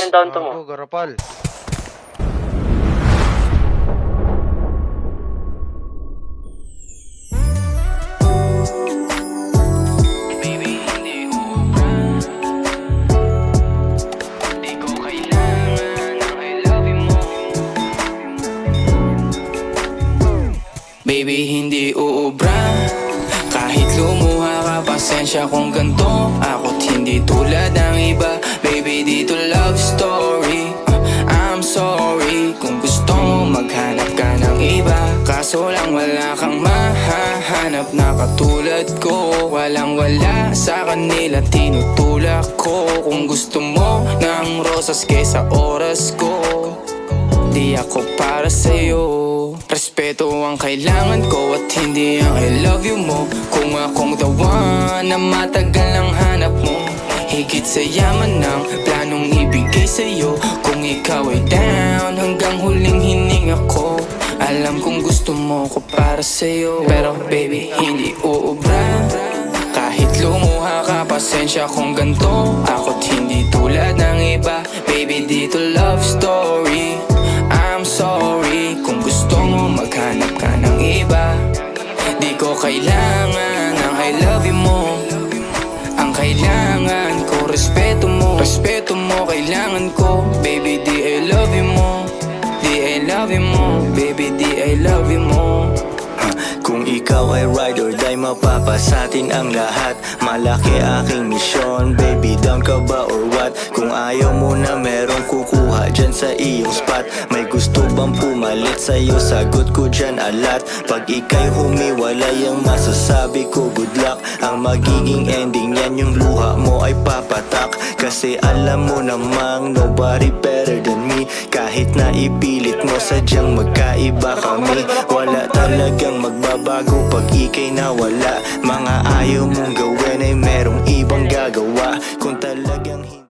Yung down to mo. Gago, garapal. Baby, hindi uubra. Kahit lumuha ka, pasensya kung ganto. Ako't hindi tulad ng iba. Baby, dito love story. I'm sorry kung gusto mo maghanap ka ng iba. Kaso lang wala kang mahahanap na katulad ko. Walang wala sa kanila, tinutulak ko. Kung gusto mo ng rosas kesa oras ko, di ako para sa'yo. Respeto ang kailangan ko at hindi ang I love you mo. Kung akong the one na matagal ang hanap mo, higit sa yaman ng planong ibigay sa'yo. Kung ikaw ay down hanggang huling hininga ko, alam kong gusto mo ko para sa'yo. Pero baby, hindi uubra. Kahit lumuha ka, pasensya kung ganto. Ako't hindi tulad ng iba. Baby, dito love story. I'm sorry kung gusto mo maghanap ka ng iba. Di ko kailangan ang I love you mo. Ang kailangan ko, respeto mo. Respeto mo, kailangan ko. Baby, di I love you mo. Di I love you mo. Baby, di I love you mo. Kung ikaw ay ride or die, mapapasatin ang lahat. Malaki aking misyon, baby, down ka ba or what? Kung ayaw mo na merong kukuha dyan sa iyong spot. May gusto bang pumalit sa'yo? Sagot ko dyan alat. Pag ika'y humiwalay, ang masasabi ko good luck. Ang magiging ending yan, yung luha mo ay papatak. Kasi alam mo namang nobody better than me. Kahit na ipilit mo, sadyang magkaiba kami. Wala talagang magbabago pag ika'y nawala. Mga ayaw mong gawin ay merong ibang gagawa. Kung talagang